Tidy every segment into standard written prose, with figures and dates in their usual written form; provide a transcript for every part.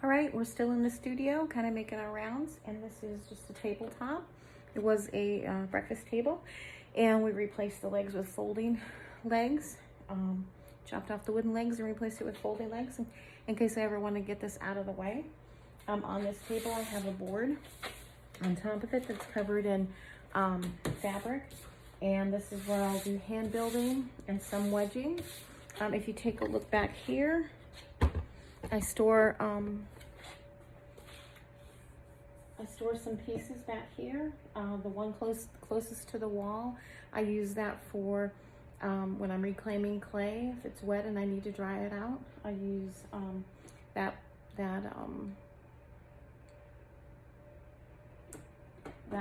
All right, we're still in the studio, kind of making our rounds, and this is just a tabletop. It was a breakfast table, and we replaced the legs with folding legs. Chopped off the wooden legs and replaced it with folding legs, in case I ever want to get this out of the way. On this table, I have a board on top of it that's covered in fabric, and this is where I'll do hand building and some wedging. If you take a look back here, I store some pieces back here. The one closest to the wall, I use that for when I'm reclaiming clay. If it's wet and I need to dry it out, I use that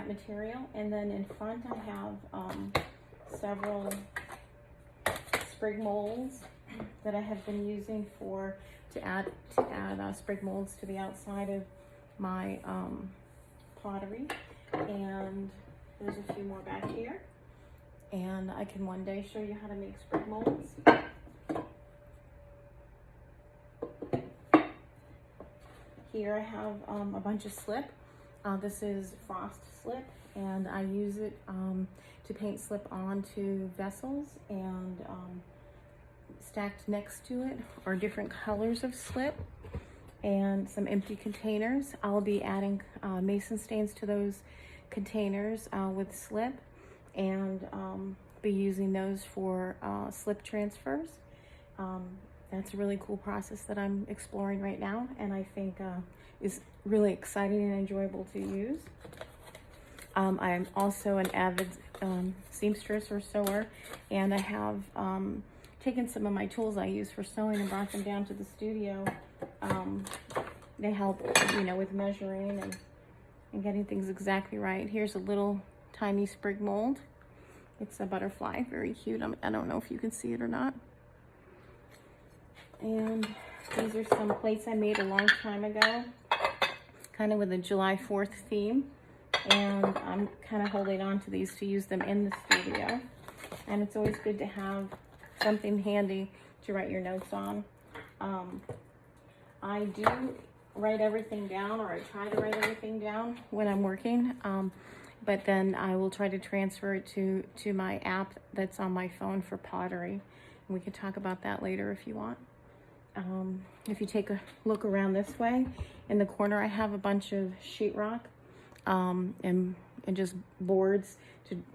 material. And then in front, I have several sprig molds that I have been using to add sprig molds to the outside of my pottery. And there's a few more back here, and I can one day show you how to make sprig molds. Here I have a bunch of slip. This is frost slip, and I use it to paint slip onto vessels, and stacked next to it are different colors of slip and some empty containers. I'll be adding mason stains to those containers with slip, and be using those for slip transfers. That's a really cool process that I'm exploring right now, and I think is really exciting and enjoyable to use. I'm also an avid seamstress or sewer, and I have taken some of my tools I use for sewing and brought them down to the studio. They help, with measuring and getting things exactly right. Here's a little tiny sprig mold. It's a butterfly, very cute. I don't know if you can see it or not. And these are some plates I made a long time ago, kind of with a July 4th theme. And I'm kind of holding on to these to use them in the studio. And it's always good to have something handy to write your notes on. I do write everything down, or I try to write everything down when I'm working, but then I will try to transfer it to my app that's on my phone for Pottery. We can talk about that later if you want. If you take a look around this way, in the corner I have a bunch of sheetrock and just boards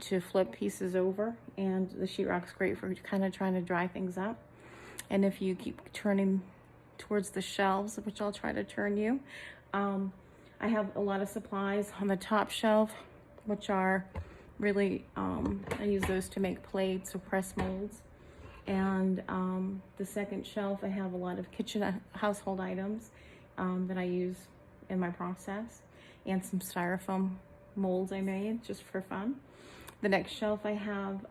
to flip pieces over, and the sheetrock's great for kind of trying to dry things up. And if you keep turning towards the shelves, which I'll try to turn you, I have a lot of supplies on the top shelf, which are really, I use those to make plates or press molds. And the second shelf, I have a lot of kitchen household items that I use in my process, and some styrofoam molds I made just for fun. The next shelf, I have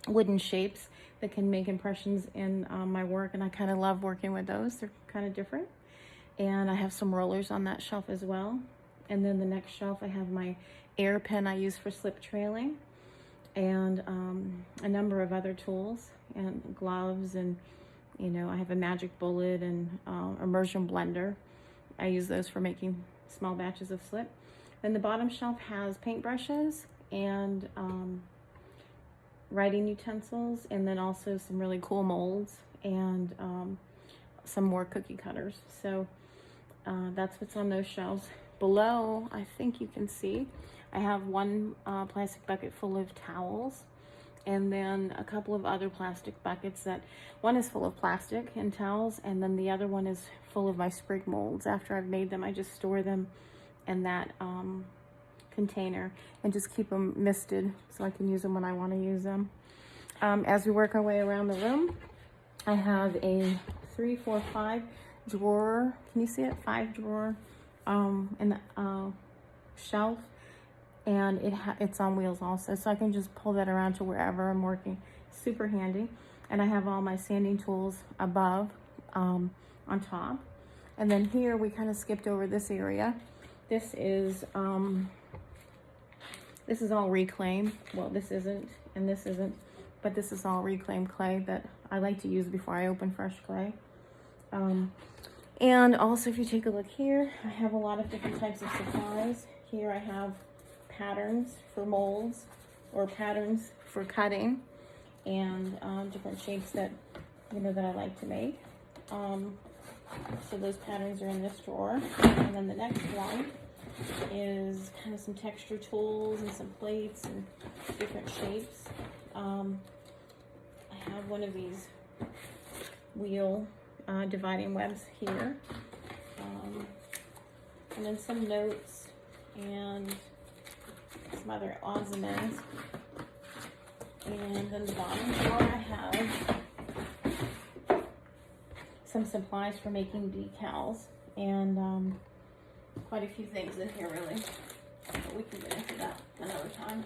wooden shapes that can make impressions in my work, and I kind of love working with those. They're kind of different. And I have some rollers on that shelf as well. And then the next shelf, I have my air pen I use for slip trailing, and a number of other tools and gloves, and I have a magic bullet and immersion blender. I use those for making small batches of slip. Then the bottom shelf has paintbrushes and writing utensils, and then also some really cool molds and some more cookie cutters. So that's what's on those shelves. Below, I think you can see, I have one plastic bucket full of towels, and then a couple of other plastic buckets that, one is full of plastic and towels, and then the other one is full of my sprig molds. After I've made them, I just store them in that container and just keep them misted so I can use them when I want to use them. As we work our way around the room, I have a 3, 4, 5 drawer. Can you see it? 5 drawer in the shelf, and it's on wheels also, so I can just pull that around to wherever I'm working. Super handy. And I have all my sanding tools above on top. And then here we kind of skipped over this area. This is all reclaim. Well, this isn't, and this isn't, but this is all reclaimed clay that I like to use before I open fresh clay. And also, if you take a look here, I have a lot of different types of supplies. Here I have patterns for molds or patterns for cutting, and different shapes that, you know, that I like to make. So those patterns are in this drawer. And then the next one is kind of some texture tools and some plates and different shapes. I have one of these wheel dividing webs here. And then some notes and some other odds and ends. And then the bottom drawer I have some supplies for making decals, and quite a few things in here really, but we can get into that another time.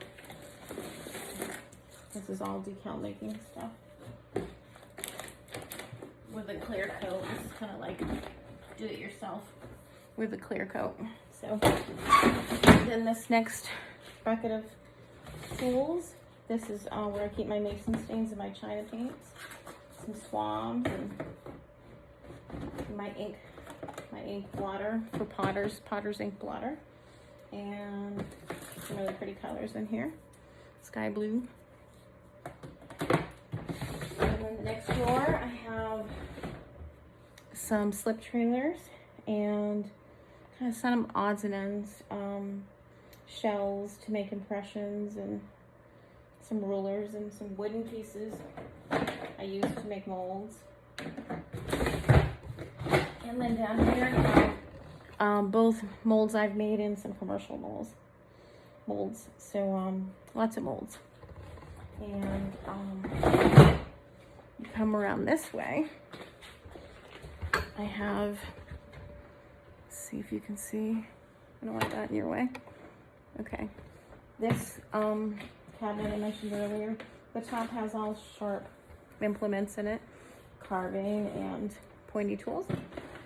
This is all decal making stuff with a clear coat. It's kind of like do it yourself with a clear coat. So then this next bucket of tools, this is where I keep my mason stains and my china paints, some swabs, and my ink blotter for potter's ink blotter, and some really pretty colors in here, sky blue. And then the next drawer I have some slip trailers and kind of some odds and ends, shells to make impressions, and some rulers and some wooden pieces I use to make molds. And then down here I have both molds I've made and some commercial molds. So lots of molds. And you come around this way. I have, let's see if you can see. I don't want that in your way. Okay. This cabinet I mentioned earlier, the top has all sharp implements in it, carving and pointy tools.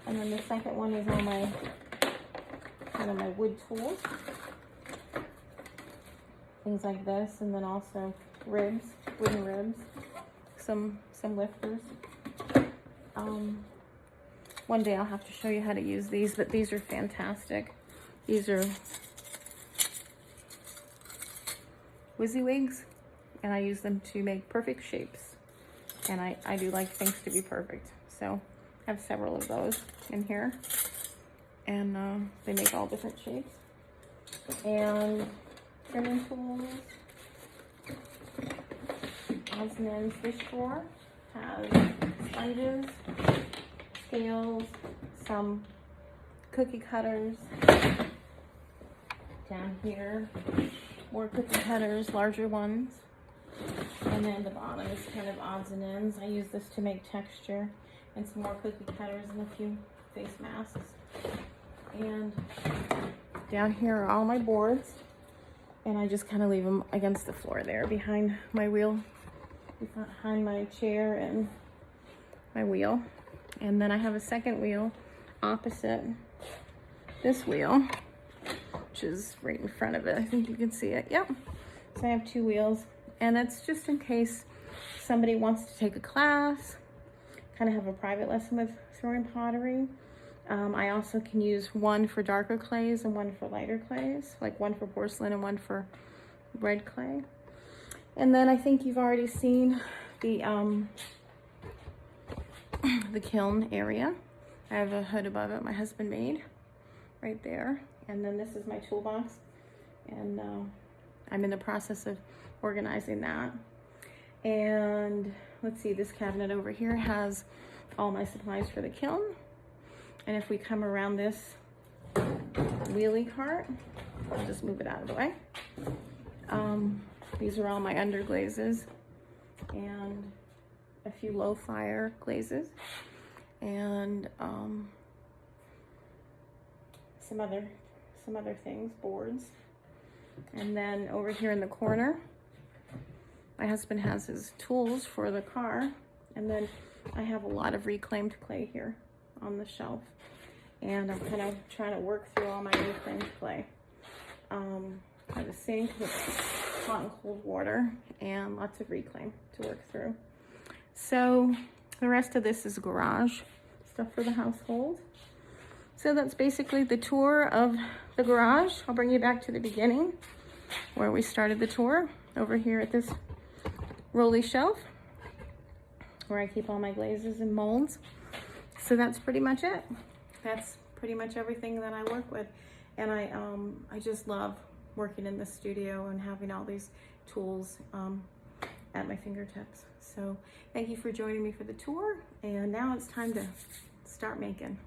And then the second one is all my kind of my wood tools, things like this, and then also ribs, wooden ribs, some lifters. One day I'll have to show you how to use these, but these are fantastic. These are WYSIWYGs, and I use them to make perfect shapes. And I do like things to be perfect, so I have several of those in here, and they make all different shapes. And trimming tools, odds and ends. This drawer has sponges, scales, some cookie cutters. Down here, more cookie cutters, larger ones. And then the bottom is kind of odds and ends. I use this to make texture, and some more cookie cutters and a few face masks. And down here are all my boards, and I just kind of leave them against the floor there behind my wheel, behind my chair and my wheel. And then I have a second wheel opposite this wheel, which is right in front of it. I think you can see it. Yep. So I have two wheels, and that's just in case somebody wants to take a class, kind of have a private lesson with throwing pottery. I also can use one for darker clays and one for lighter clays, like one for porcelain and one for red clay. And then I think you've already seen the kiln area. I have a hood above it my husband made right there. And then this is my toolbox, and I'm in the process of organizing that. And let's see, this cabinet over here has all my supplies for the kiln. And if we come around this wheelie cart, I'll just move it out of the way. These are all my underglazes and a few low fire glazes, and some other things, boards. And then over here in the corner, my husband has his tools for the car, and then I have a lot of reclaimed clay here on the shelf, and I'm kind of trying to work through all my reclaimed clay. I have a sink with hot and cold water and lots of reclaim to work through. So the rest of this is garage stuff for the household. So that's basically the tour of the garage. I'll bring you back to the beginning where we started the tour, over here at this rolly shelf where I keep all my glazes and molds. So that's pretty much it. That's pretty much everything that I work with. And I just love working in the studio and having all these tools at my fingertips. So thank you for joining me for the tour. And now it's time to start making.